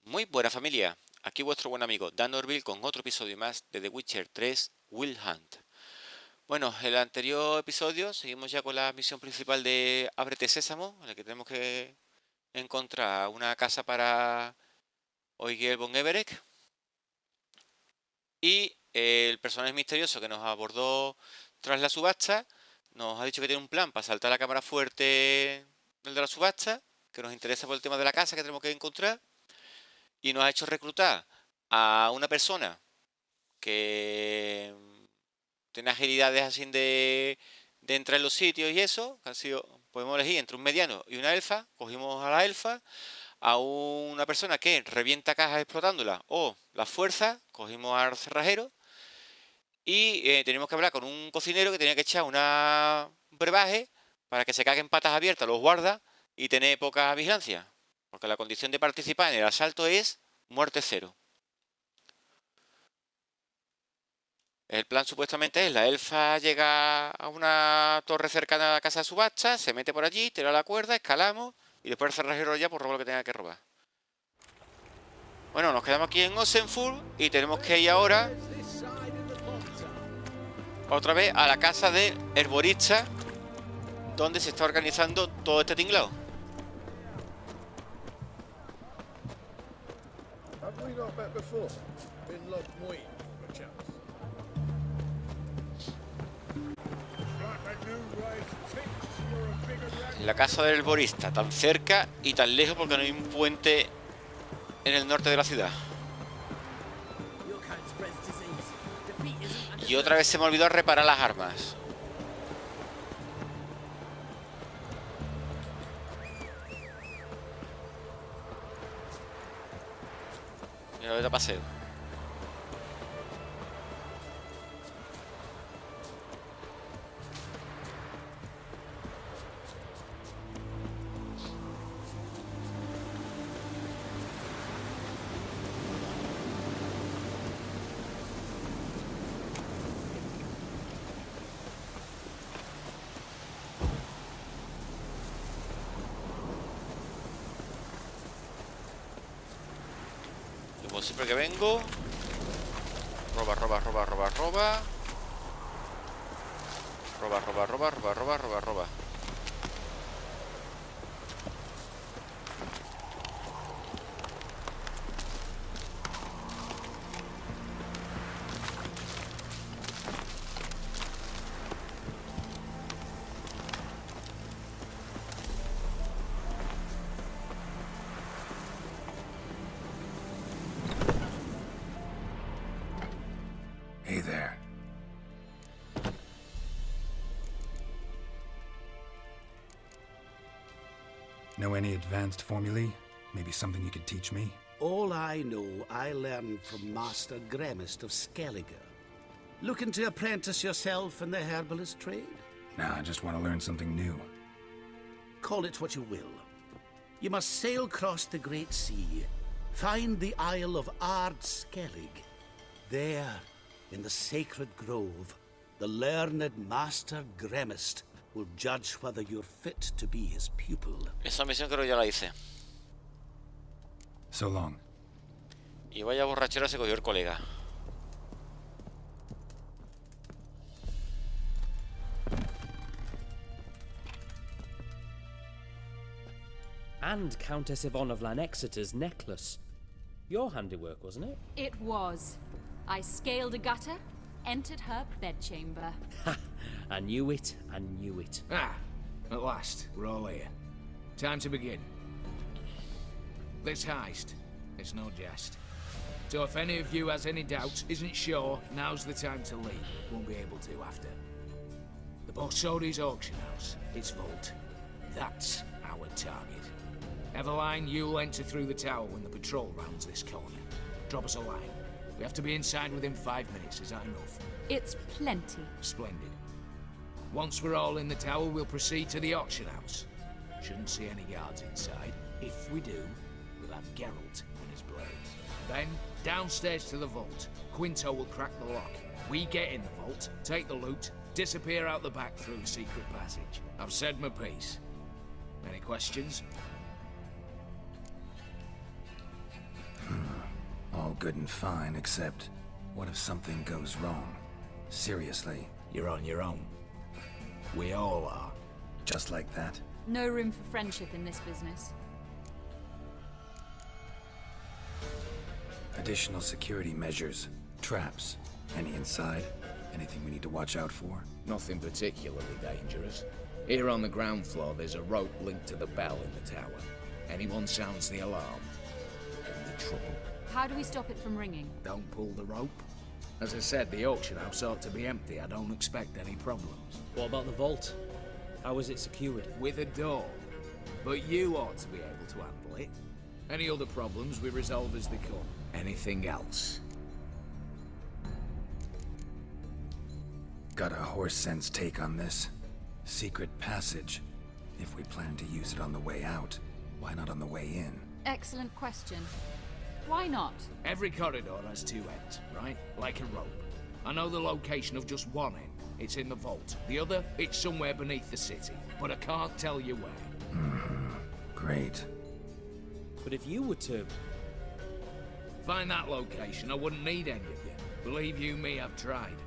Muy buena familia, aquí vuestro buen amigo DANORTVIL con otro episodio más de The Witcher 3 Wild Hunt. Bueno, en el anterior episodio seguimos ya con la misión principal de Ábrete, Sésamo, en la que tenemos que encontrar una casa para Oigel von Everec. Y el personaje misterioso que nos abordó tras la subasta nos ha dicho que tiene un plan para saltar la cámara fuerte del de la subasta, que nos interesa por el tema de la casa que tenemos que encontrar. Y nos ha hecho reclutar a una persona que tiene agilidades así de entrar en los sitios y eso, que han sido, podemos elegir entre un mediano y una elfa, cogimos a la elfa, a una persona que revienta cajas explotándolas, o la fuerza, cogimos al cerrajero, y teníamos que hablar con un cocinero que tenía que echar un brebaje para que se caguen patas abiertas los guardas y tener poca vigilancia, porque la condición de participar en el asalto es muerte cero. El plan supuestamente es, la elfa llega a una torre cercana a la casa de subasta, se mete por allí, tira la cuerda, escalamos y después el cerrajero ya por robar lo que tenga que robar. Bueno, nos quedamos aquí en Oxenfurt y tenemos que ir ahora otra vez a la casa del herborista donde se está organizando todo este tinglado. La casa del herborista, tan cerca y tan lejos porque no hay un puente en el norte de la ciudad. Y otra vez se me olvidó reparar las armas. Mira, vete a paseo. Como siempre que vengo, roba. Roba. Hey there. Know any advanced formulae? Maybe something you could teach me? All I know, I learned from Master Gremist of Skellige. Looking to apprentice yourself in the herbalist trade? Nah, I just want to learn something new. Call it what you will. You must sail across the Great Sea, find the Isle of Ard Skellig. There, in the sacred grove, the learned Master Gremist will judge whether you're fit to be his pupil. Esa misión creo que ya la hice. So long. Y vaya borrachera se cogió el colega. And Countess Yvonne of Lanexeter's necklace. Your handiwork, wasn't it? It was. I scaled a gutter, entered her bedchamber. Ha! I knew it. Ah, at last, we're all here. Time to begin. This heist, it's no jest. So if any of you has any doubts, isn't sure, now's the time to leave. Won't be able to after. The Borsodi's auction house, its vault. That's our target. Eveline, you'll enter through the tower when the patrol rounds this corner. Drop us a line. We have to be inside within 5 minutes, is that enough? It's plenty. Splendid. Once we're all in the tower, we'll proceed to the auction house. Shouldn't see any guards inside. If we do, we'll have Geralt and his blades. Then, downstairs to the vault. Quinto will crack the lock. We get in the vault, take the loot, disappear out the back through the secret passage. I've said my piece. Any questions? good and fine, except what if something goes wrong? Seriously. You're on your own. We all are. Just like that? No room for friendship in this business. Additional security measures. Traps. Any inside? Anything we need to watch out for? Nothing particularly dangerous. Here on the ground floor, there's a rope linked to the bell in the tower. Anyone sounds the alarm, in the trouble. How do we stop it from ringing? Don't pull the rope. As I said, the auction house ought to be empty. I don't expect any problems. What about the vault? How is it secured? With a door. But you ought to be able to handle it. Any other problems we resolve as they come. Anything else? Got a horse sense take on this. Secret passage. If we plan to use it on the way out, why not on the way in? Excellent question. Why not? Every corridor has two ends, right? Like a rope. I know the location of just one end. It's in the vault. The other, it's somewhere beneath the city. But I can't tell you where. Great. But if you were to... Find that location, I wouldn't need any of you. Believe you me, I've tried.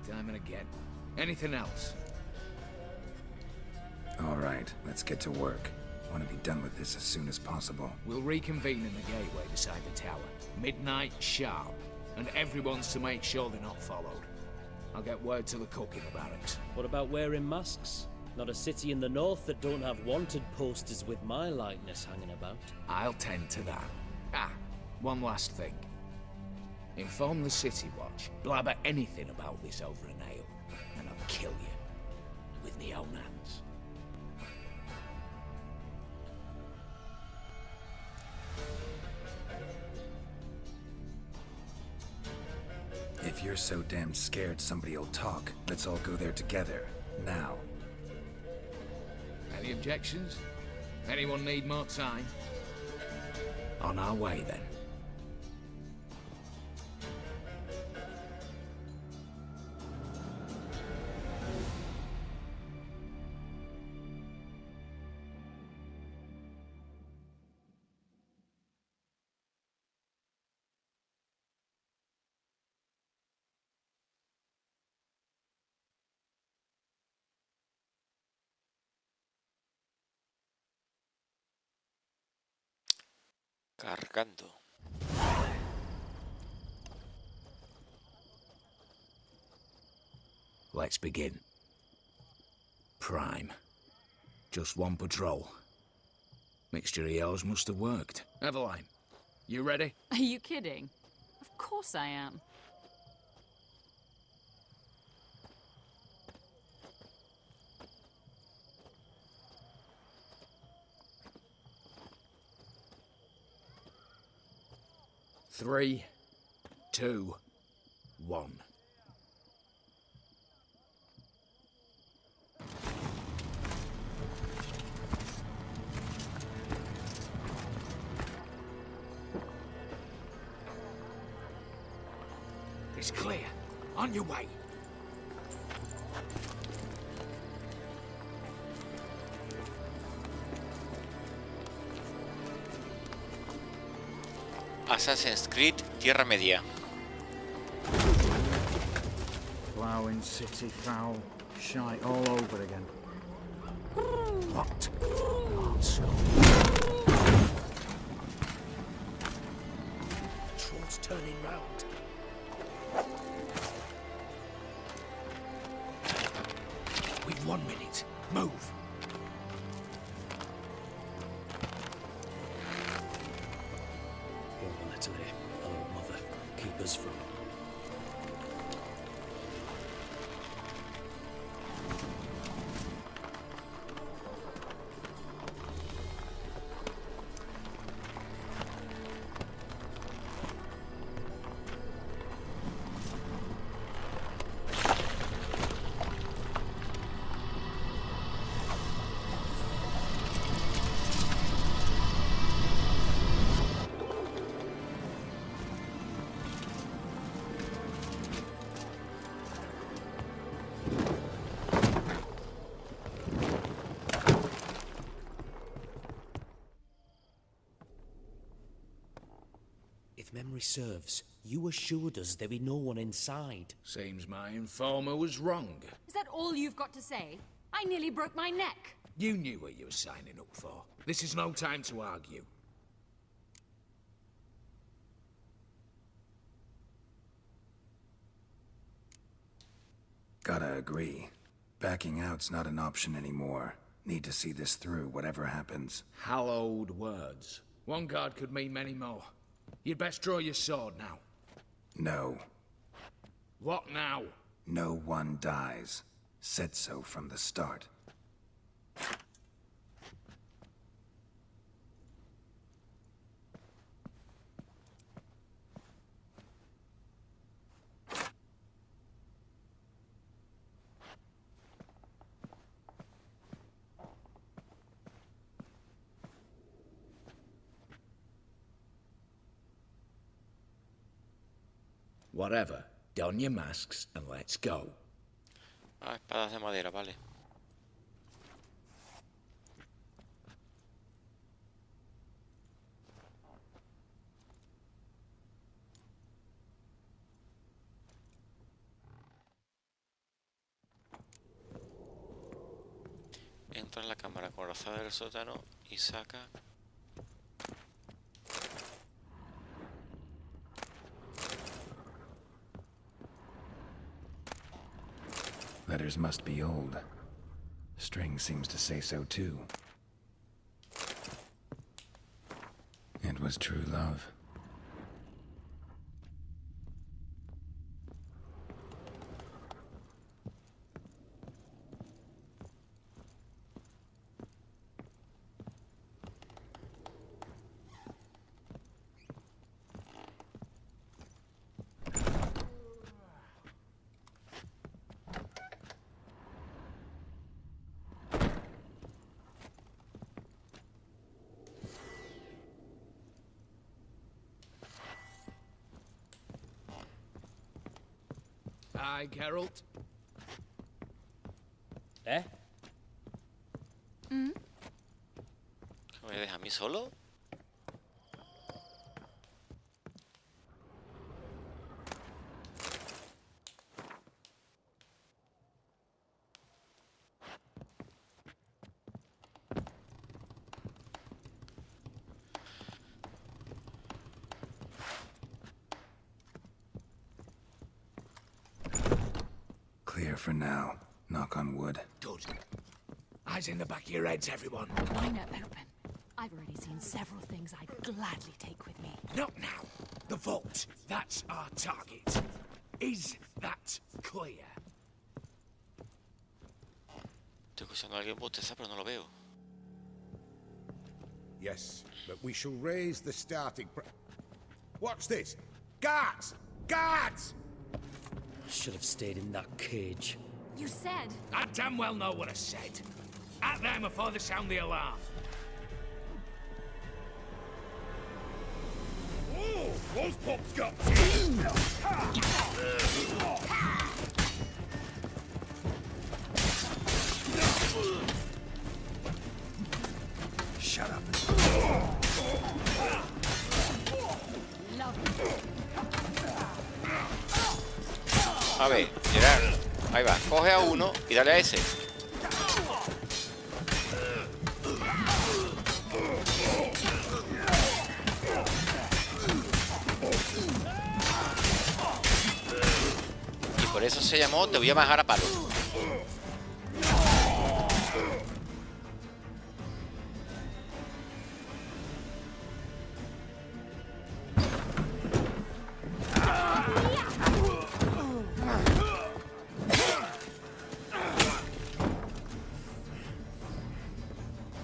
Time and again. Anything else? All right, let's get to work. Want to be done with this as soon as possible. We'll reconvene in the gateway beside the tower. Midnight sharp. And everyone's to make sure they're not followed. I'll get word to the cook in the barracks. What about wearing masks? Not a city in the north that don't have wanted posters with my likeness hanging about. I'll tend to that. Ah, one last thing. Inform the City Watch. Blabber anything about this over an ale, and I'll kill you. With me own hands. If you're so damn scared somebody'll talk, let's all go there together. Now. Any objections? Anyone need more time? On our way, then. Cargando. Let's begin. Prime. Just one patrol. Mixture of yours must have worked. Eveline, you ready? Are you kidding? Of course I am. Three, two, one. It's clear. On your way. Assassin's Creed Tierra Media. Ploughing city foul, shite all over again. What? Also. Patrol's turning round. We've 1 minute. Move. Oh, mother, keep us from... If memory serves, You assured us there be no one inside. Seems my informer was wrong. Is that all you've got to say? I nearly broke my neck. You knew what you were signing up for. This is no time to argue. Gotta agree. Backing out's not an option anymore. Need to see this through, whatever happens. Hallowed words. One guard could mean many more. You'd best draw your sword now. No. What now? No one dies. Said so from the start. Whatever. Don your masks and let's go. Ah, espadas de madera, vale. Entra en la cámara acorazada del sótano y saca... Letters must be old. String seems to say so too. It was true love. Aye, Geralt. ¿Eh? ¿Me voy a dejar a mí solo? Clear for now. Knock on wood. Good. Eyes in the back of your heads, everyone. Mine are open. I've already seen several things I'd gladly take with me. Not now. The vault. That's our target. Is that clear? Estoy escuchando a alguien bostezar, pero no lo veo. Yes, but we shall raise the starting What's this? Guards! Guards! Should have stayed in that cage. You said... I damn well know what I said. At them before they sound the alarm. Oh, those pops got Shut up. A ver, Gerard. Ahí va. Coge a uno y dale a ese. Y por eso se llamó Te voy a bajar a palo.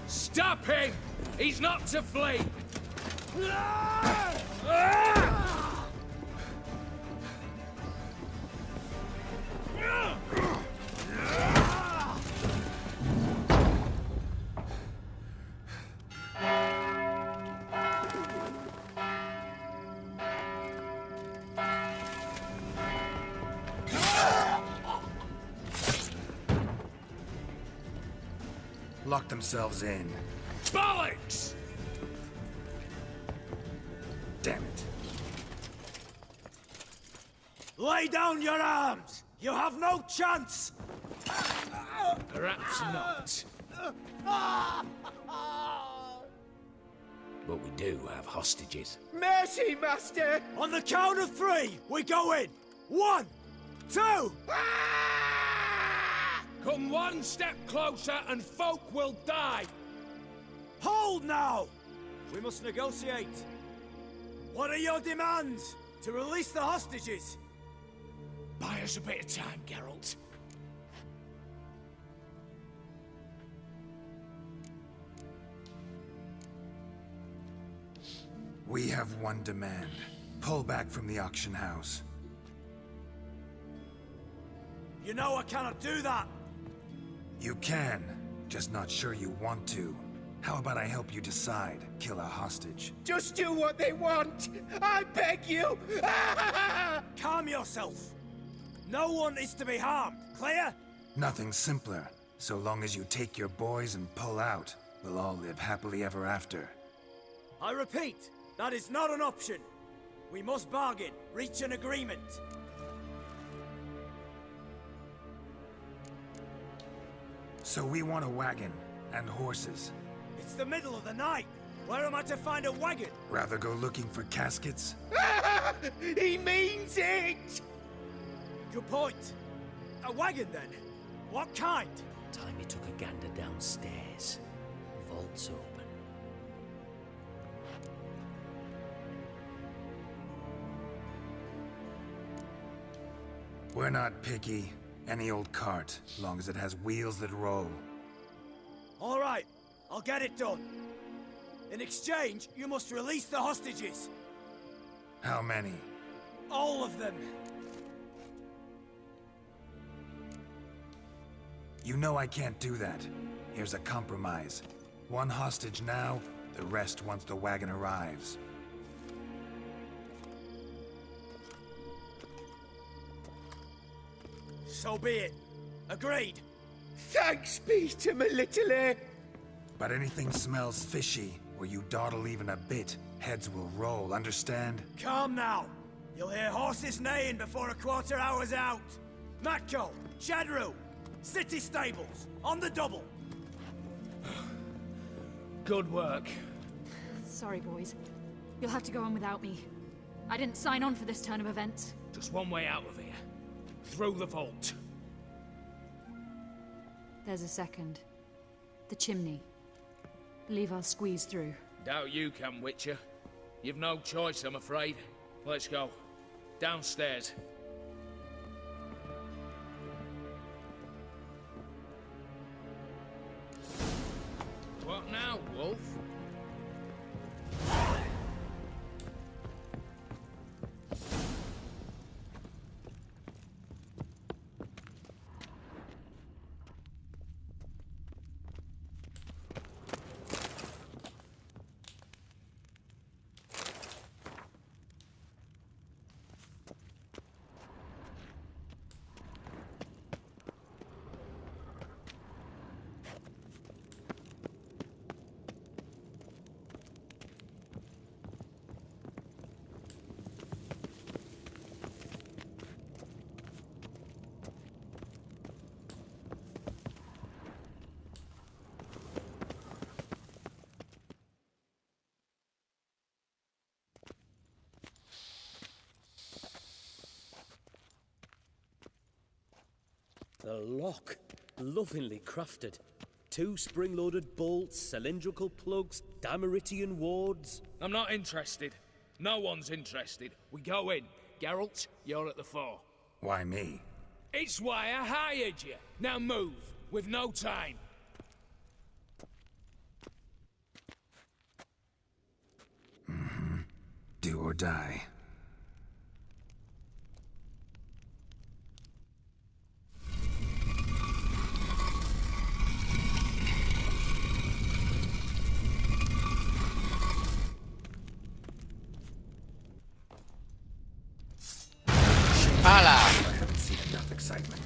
Stop him! He's not to flee! Lock themselves in. Bollocks! Damn it. Lay down your arms! You have no chance! Perhaps not. But we do have hostages. Mercy, Master! On the count of 3, we go in! 1, 2... Come one step closer and folk will die! Hold now! We must negotiate. What are your demands? To release the hostages? Buy us a bit of time, Geralt. We have one demand. Pull back from the auction house. You know I cannot do that! You can, just not sure you want to. How about I help you decide? Kill a hostage. Just do what they want! I beg you! Calm yourself! No one is to be harmed, clear? Nothing simpler. So long as you take your boys and pull out, we'll all live happily ever after. I repeat, that is not an option. We must bargain, reach an agreement. So we want a wagon, and horses. It's the middle of the night. Where am I to find a wagon? Rather go looking for caskets? He means it! Good point. A wagon, then? What kind? Timey took a gander downstairs. Vault's open. We're not picky. Any old cart, long as it has wheels that roll. All right, I'll get it done. In exchange, you must release the hostages. How many? All of them. You know I can't do that. Here's a compromise. One hostage now, the rest once the wagon arrives. So be it. Agreed. Thanks be to my little But anything smells fishy, or you dawdle even a bit, heads will roll, understand? Calm now. You'll hear horses neighing before a quarter hour's out. Matko, Shadru, city stables, on the double. Good work. Sorry, boys. You'll have to go on without me. I didn't sign on for this turn of events. Just one way out of here. Through the vault. There's a second. The chimney. Believe I'll squeeze through. Doubt you can, Witcher. You've no choice, I'm afraid. Let's go. Downstairs. What now, Wolf? The lock. Lovingly crafted. 2 spring-loaded bolts, cylindrical plugs, Dameritian wards. I'm not interested. No one's interested. We go in. Geralt, you're at the fore. Why me? It's why I hired you. Now move. We've no time. Do or die. ¡Hala! I haven't seen enough excitement.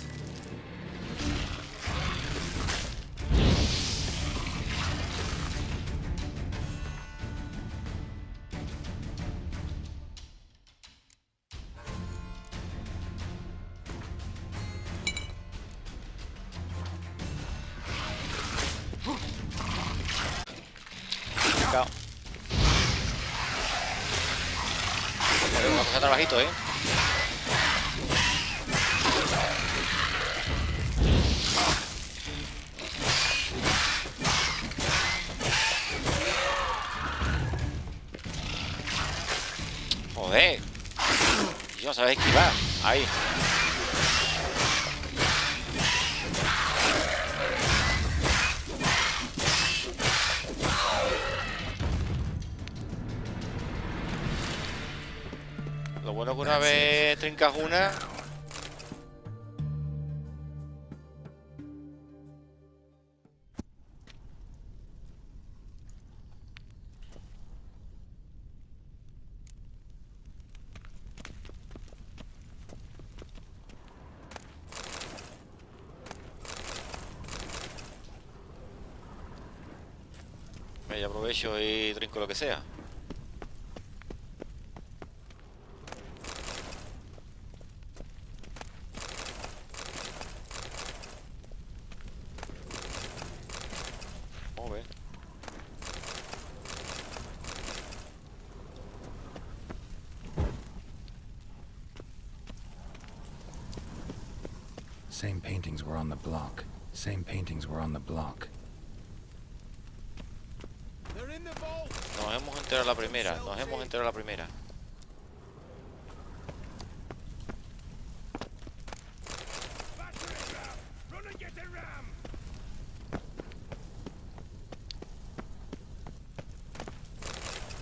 Joder, una cosa trabajito, ¿eh? Joder. Yo no sabes esquivar. Ahí. Lo bueno que una vez trincas una... Me aprovecho y trinco lo que sea. Vamos a ver. Same paintings were on the block. Same paintings were on the block. Nos hemos enterado la primera. Nos hemos enterado la primera.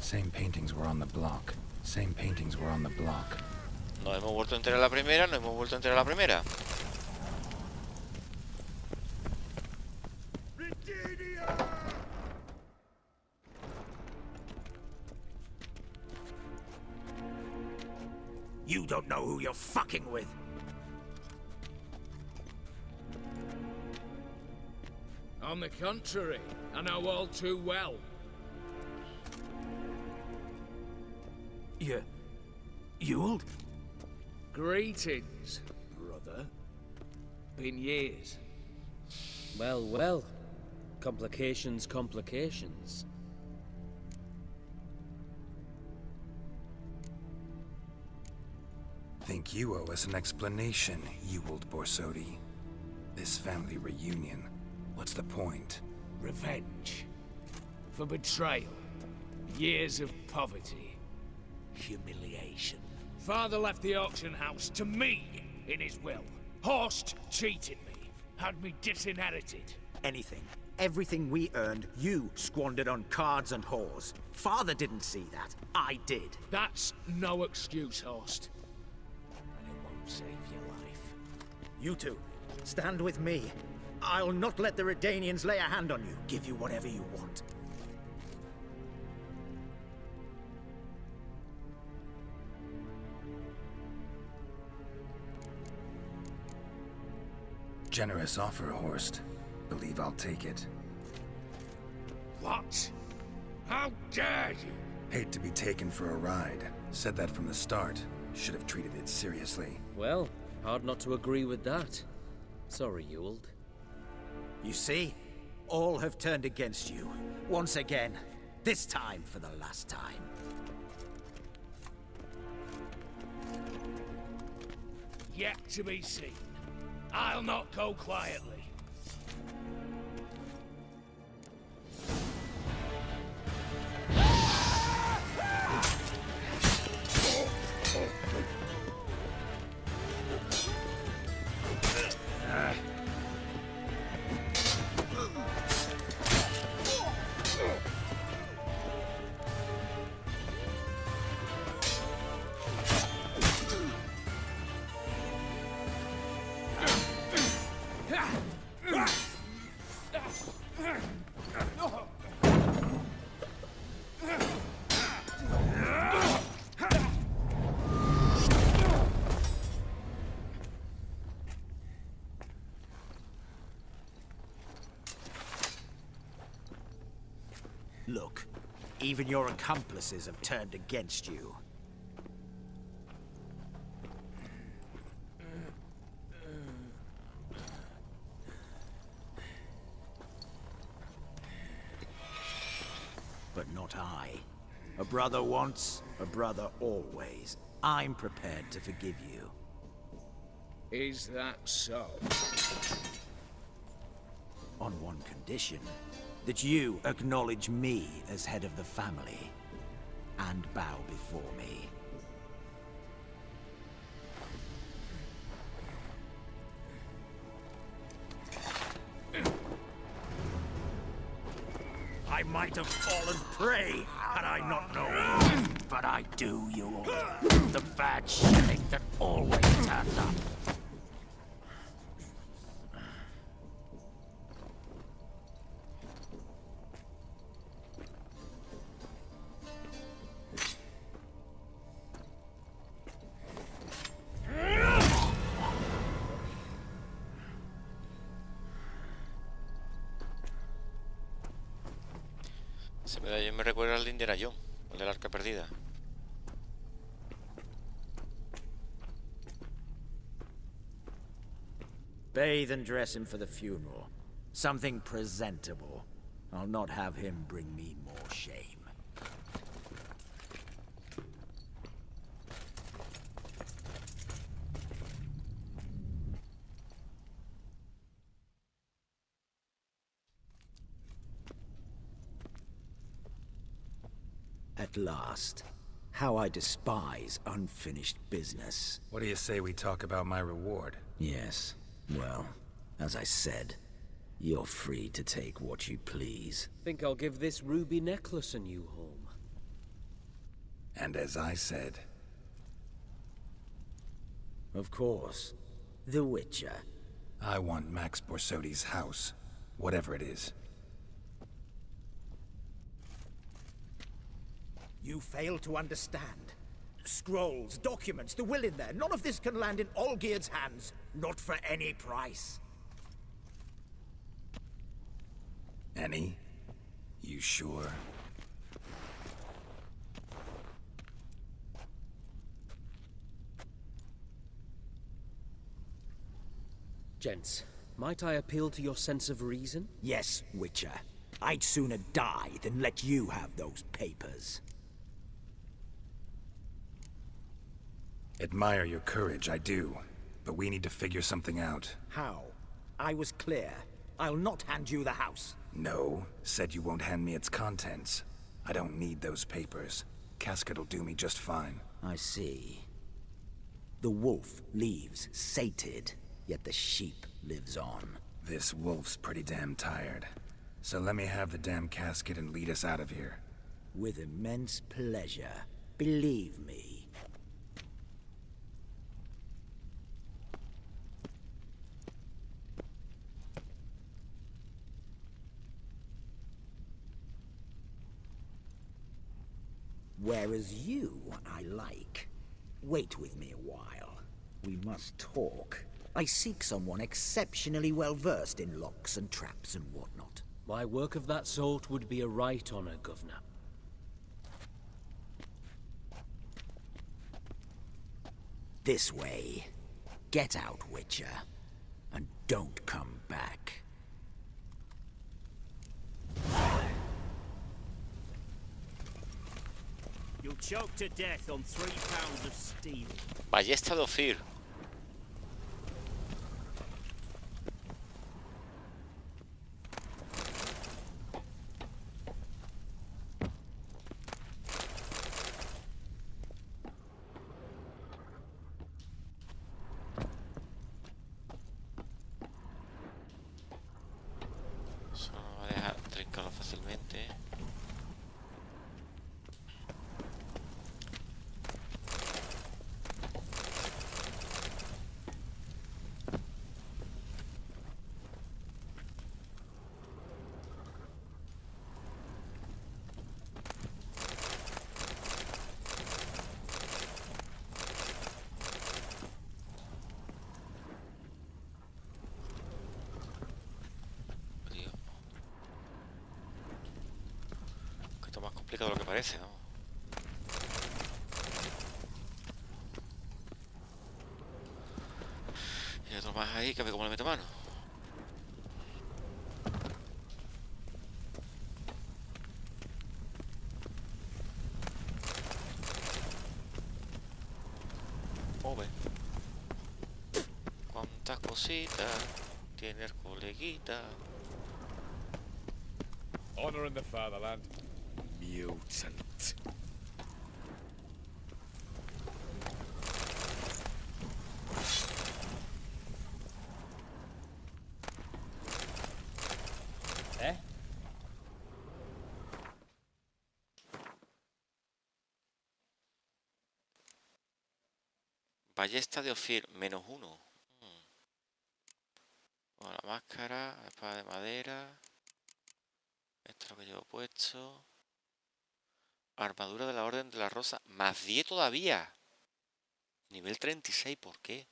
Same paintings were on the block. Same paintings were on the block. Nos hemos vuelto a enterar la primera. Nos hemos vuelto a enterar la primera. You don't know who you're fucking with. On the contrary, I know all too well. Ewald? Greetings, brother. Been years. Well, well. Complications, complications. Think you owe us an explanation, Ewald Borsodi. This family reunion, what's the point? Revenge. For betrayal. Years of poverty. Humiliation. Father left the auction house to me in his will. Horst cheated me. Had me disinherited. Anything. Everything we earned, you squandered on cards and whores. Father didn't see that. I did. That's no excuse, Horst. And it won't save your life. You two, stand with me. I'll not let the Redanians lay a hand on you. Give you whatever you want. Generous offer, Horst. Believe I'll take it. What? How dare you? Hate to be taken for a ride. Said that from the start. Should have treated it seriously. Well, hard not to agree with that. Sorry, Ewald. You see? All have turned against you. Once again. This time for the last time. Yet to be seen. I'll not go quietly. Look, even your accomplices have turned against you. But not I. A brother once, A brother always. I'm prepared to forgive you. Is that so? On one condition. That you acknowledge me as head of the family. And bow before me. I might have fallen prey had I not known. But I do you all. The bad shilling that always turns up. Ese medallón me recuerda al de Indiana Jones, el del arca perdida. Bathe and dress him for the funeral. Something presentable. I'll not have him bring me more shame. At last. How I despise unfinished business. What do you say we talk about my reward? Yes. Well, as I said, you're free to take what you please. Think I'll give this ruby necklace a new home. And as I said... Of course. The Witcher. I want Max Borsodi's house. Whatever it is. You fail to understand. Scrolls, documents, the will in there. None of this can land in Olgierd's hands. Not for any price. Any? You sure? Gents, might I appeal to your sense of reason? Yes, Witcher. I'd sooner die than let you have those papers. Admire your courage, I do. But we need to figure something out. How? I was clear. I'll not hand you the house. No, said you won't hand me its contents. I don't need those papers. Casket'll do me just fine. I see. The wolf leaves sated, yet the sheep lives on. This wolf's pretty damn tired. So let me have the damn casket and lead us out of here. With immense pleasure. Believe me. Whereas you, I like. Wait with me a while. We must talk. I seek someone exceptionally well versed in locks and traps and whatnot. My work of that sort would be a right honor, Governor. This way. Get out, Witcher. And don't come back. You'll choke to death on 3 pounds of steel. Ballesta de Ophir. Eso no va a dejar trincarlo fácilmente. Más complicado de lo que parece, ¿no? Y otro más ahí que a ver cómo le meto mano. mueve. Cuántas cositas tiene el coleguita. Honor in the fatherland. Mutant. Ballesta de Ophir, -1. Con la máscara, la espada de madera. Esto es lo que llevo puesto. Armadura de la Orden de la Rosa, +10 todavía. Nivel 36, ¿por qué?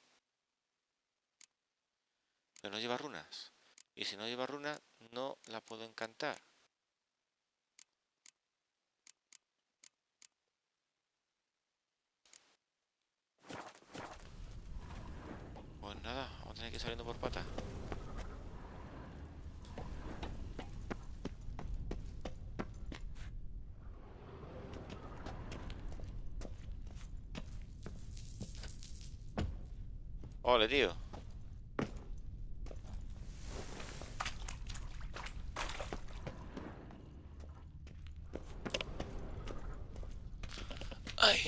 Pero no lleva runas. Y si no lleva runas, no la puedo encantar. Pues nada, vamos a tener que ir saliendo por patas. Ole, tío. Ay.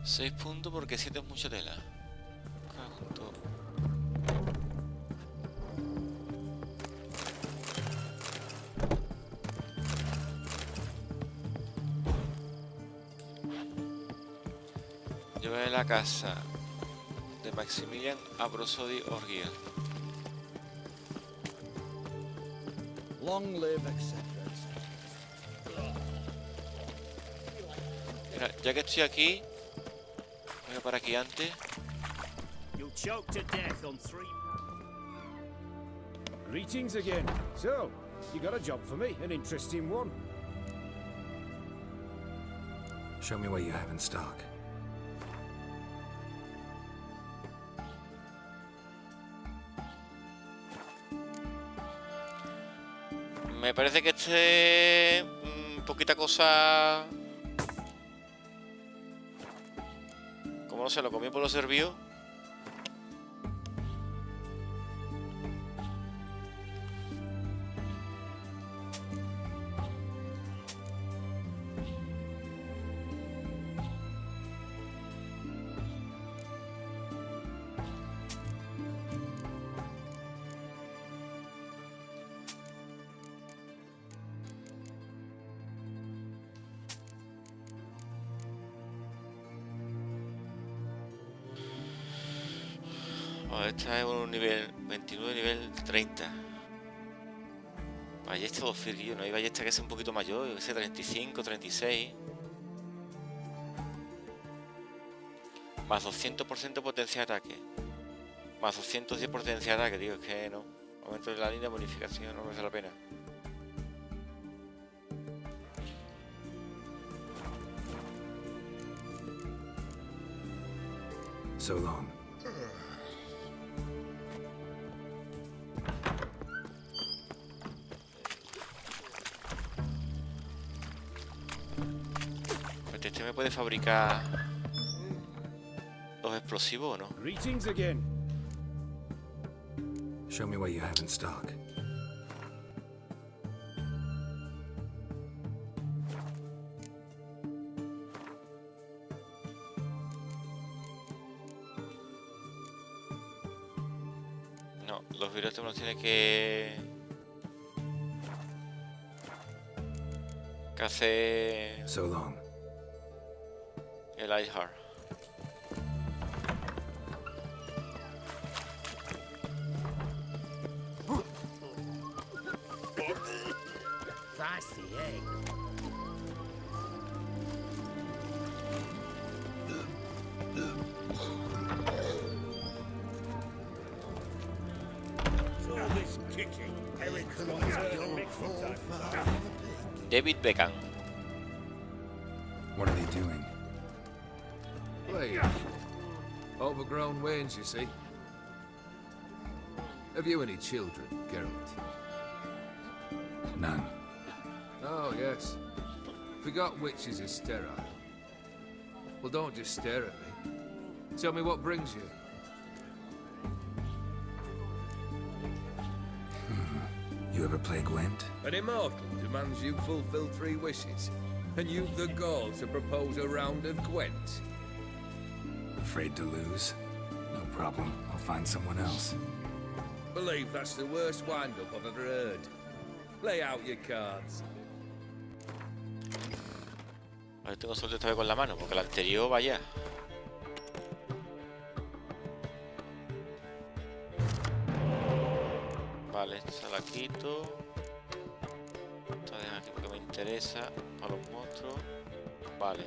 Seis puntos porque 7 es mucha tela. Cago. Yo voy a la casa de Maximilian Borsodi Orgia. Long live, etc. Mira, ya que estoy aquí, voy a parar aquí antes. You'll choke to death on 3. Greetings again. So, you got a job for me, an interesting one. Show me what you have in stock. Me parece que poquita cosa. Como no se lo comió por lo servido. Esta es un nivel 29, nivel 30. Ballesta de Ophir, no hay ballesta que sea un poquito mayor, yo que sé, 35, 36. Más 200% potencia de ataque. Más 210 potencia de ataque, digo, es que no. Aumento de la línea de bonificación, no merece la pena. So long. ¿Este me puede fabricar los explosivos o no? Greetings again. Show me what you have in stock. No, los virotes los tiene que hacer So long. el iHeart. spicy, eh? All this kicking. David Beckham. What are they doing? Playing. Overgrown wains, you see. Have you any children, Geralt? None. Oh, yes. Forgot witches are sterile. Well, don't just stare at me. Tell me what brings you. You ever play Gwent? An immortal demands you fulfill 3 wishes, and you've the gall to propose a round of Gwent. Afraid to lose? No problem. I'll find someone else. Believe that's the worst wind-up I've ever heard. Lay out your cards. A ver, tengo suerte esta vez con la mano, porque la anterior, vaya. Vale, esta la quito. Esta deja aquí porque me interesa. Para los monstruos. Vale.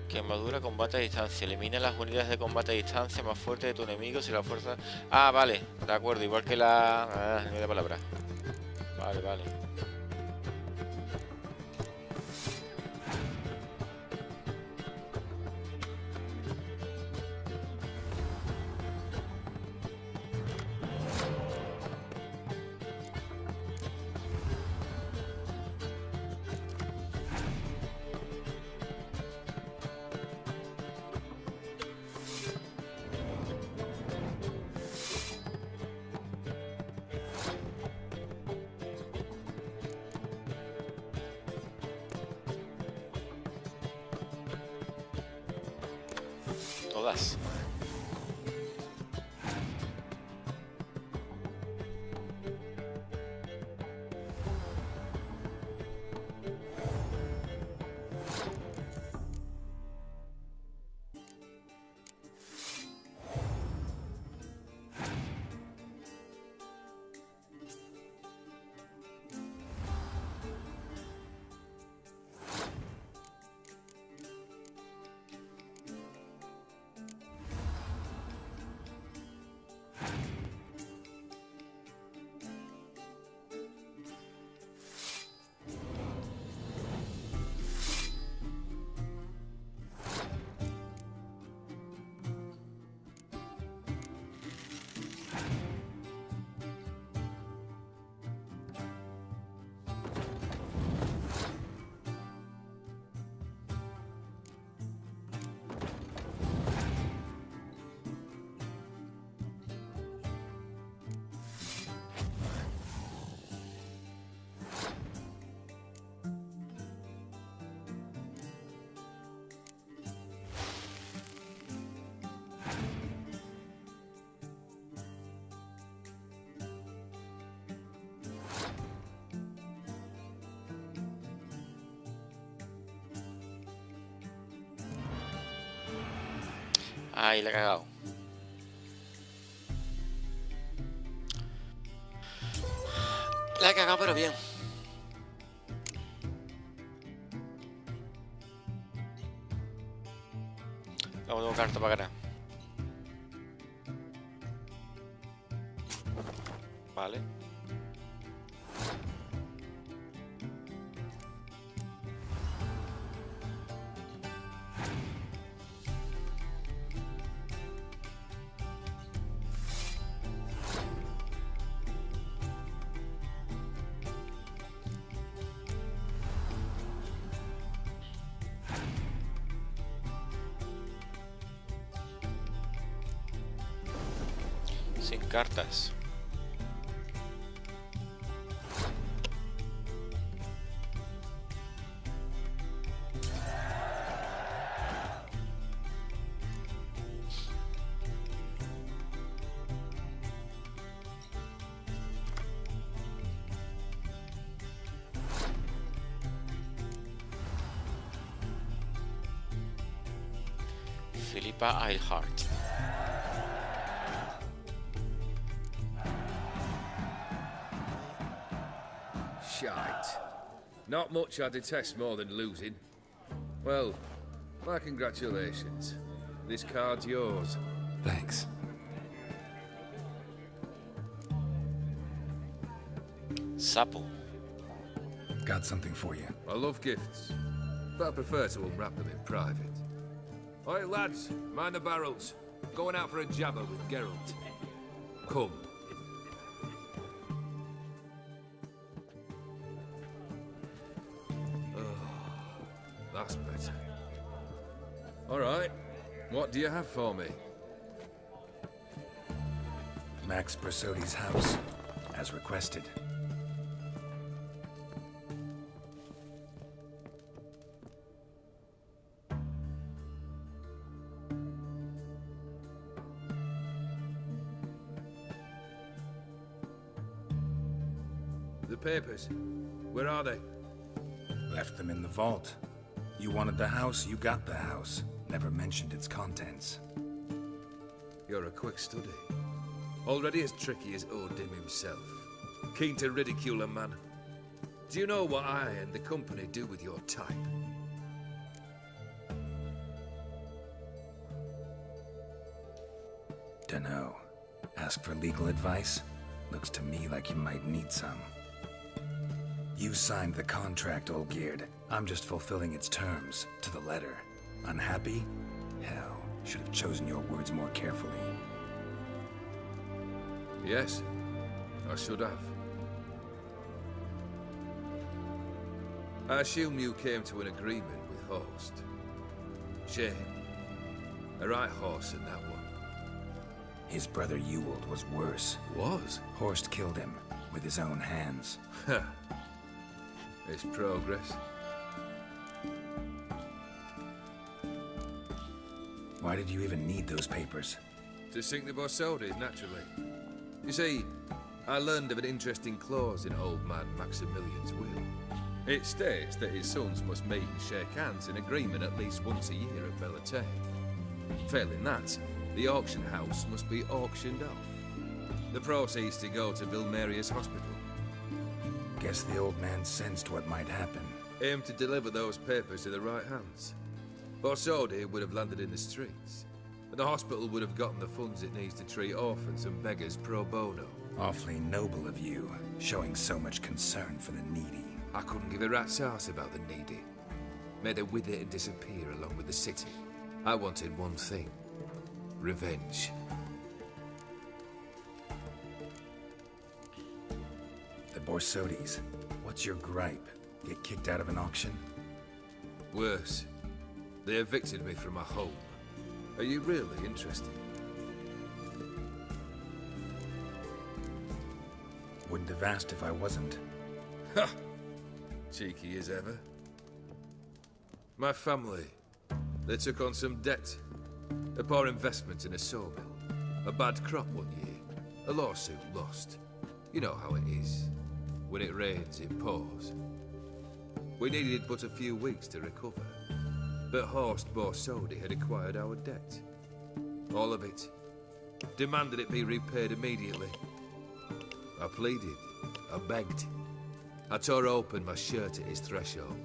Quemadura, combate a distancia. Elimina las unidades de combate a distancia más fuertes de tu enemigo si la fuerza... Ah, vale, de acuerdo, igual que la... Ah, no me da palabra. Vale, vale. Todas. Ay, la he cagado. La he cagado, pero bien. Vamos a buscar carta para ganar. Vale. Sin cartas. Philippa Eilhart. Shite. Not much I detest more than losing. Well, my congratulations. This card's yours. Thanks. Sapo. Got something for you. I love gifts, but I prefer to unwrap them in private. Oi, lads, mind the barrels. Going out for a jabber with Geralt. Come. Oh, that's better. All right, what do you have for me? Max Borsodi's house, as requested. The papers, where are they? Left them in the vault. You wanted the house, you got the house. Never mentioned its contents. You're a quick study. Already as tricky as Odin himself. Keen to ridicule a man. Do you know what I and the company do with your type? Dunno. Ask for legal advice? Looks to me like you might need some. You signed the contract, Olgierd. I'm just fulfilling its terms, to the letter. Unhappy? Hell, should have chosen your words more carefully. Yes, I should have. I assume you came to an agreement with Horst. Shame. A right horse in that one. His brother Ewald was worse. Was? Horst killed him, with his own hands. Ha. It's progress. Why did you even need those papers? To sink the Borsodi, naturally. You see, I learned of an interesting clause in old man Maximilian's will. It states that his sons must meet and shake hands in agreement at least once a year at Bellatane. Failing that, the auction house must be auctioned off. The proceeds to go to Vilmeria's hospital. Guess the old man sensed what might happen. Aimed to deliver those papers to the right hands. Borsodi would have landed in the streets, and the hospital would have gotten the funds it needs to treat orphans and beggars pro bono. Awfully noble of you, showing so much concern for the needy. I couldn't give a rat's ass about the needy. Made her wither and disappear along with the city. I wanted one thing. Revenge. The Borsodis. What's your gripe? Get kicked out of an auction? Worse. They evicted me from my home. Are you really interested? Wouldn't have asked if I wasn't. Ha! Cheeky as ever. My family. They took on some debt. A poor investment in a sawmill. A bad crop one year. A lawsuit lost. You know how it is. When it rains, it pours. We needed but a few weeks to recover. But Horst Borsodi had acquired our debt. All of it. Demanded it be repaid immediately. I pleaded. I begged. I tore open my shirt at his threshold.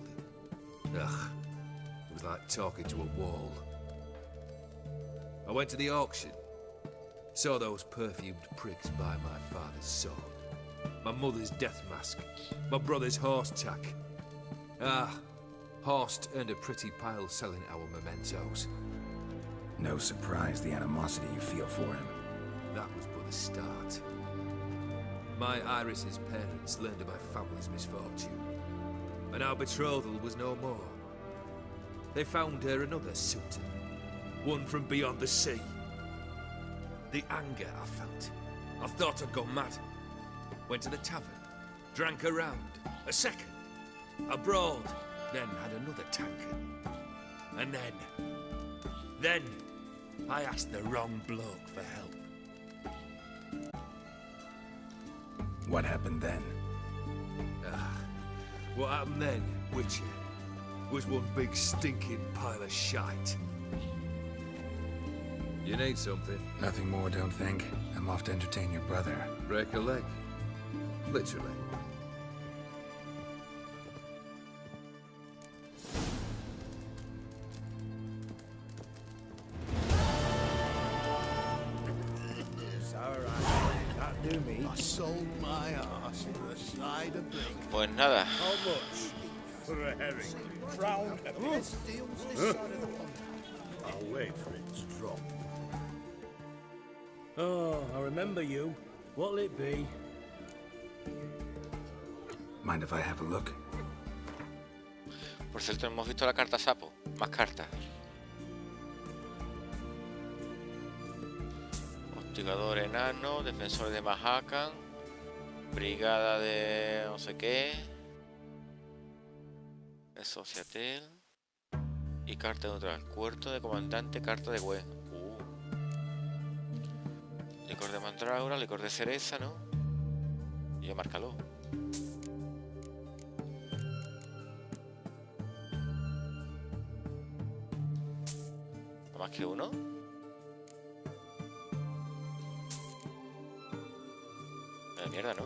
Ugh. It was like talking to a wall. I went to the auction. Saw those perfumed pricks buy my father's sword. My mother's death mask. My brother's horse tack. Ah, Horst earned a pretty pile selling our mementos. No surprise the animosity you feel for him. That was but the start. My Iris's parents learned of my family's misfortune, and our betrothal was no more. They found her another suitor, one from beyond the sea. The anger I felt, I thought I'd gone mad. Went to the tavern, drank a round, a second, a broad, then had another tankard. And then I asked the wrong bloke for help. What happened then? What happened then, Witcher, was one big stinking pile of shite. You need something? Nothing more, don't think. I'm off to entertain your brother. Break a leg? Literally. It's alright. That'll do me. I sold my ass for a side of drink. Pues nada. How much? For a herring. Crown a bit. I'll wait for it to drop. Oh, I remember you. What'll it be? Mind if I have a look? Por cierto, hemos visto la carta sapo. Más cartas. Hostigador enano, defensores de Mahakan, brigada de no sé qué, Sociatel y carta neutral. Cuarto de comandante, carta de Güe. Licor de mandragora, licor de cereza, ¿no? Y ya márcalo. ¿No más que uno? De mierda, ¿no?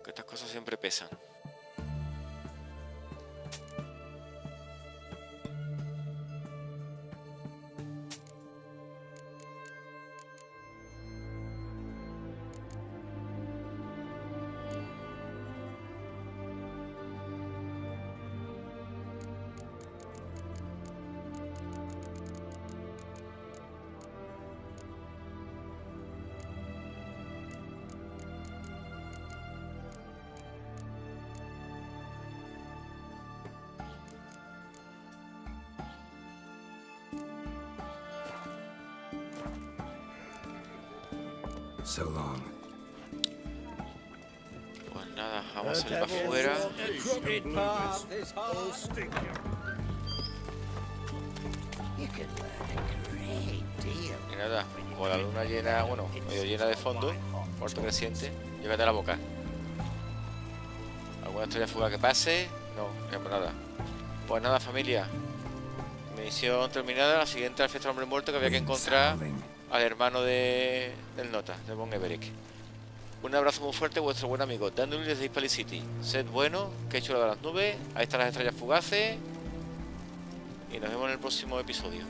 Que estas cosas siempre pesan. So long. Pues nada, vamos a salir para afuera. Y nada, con la luna llena, bueno, medio llena de fondo, cuarto creciente, llévate a la boca. ¿Alguna estrella fugaz que pase? No, nada. Pues nada, familia. Misión terminada, la siguiente al fiesta del hombre muerto, que había que encontrar al hermano del nota, de Von Everick. Un abrazo muy fuerte, vuestro buen amigo DANORTVIL desde Hispali City. Sed bueno, que he chulado las nubes, ahí están las estrellas fugaces. Y nos vemos en el próximo episodio.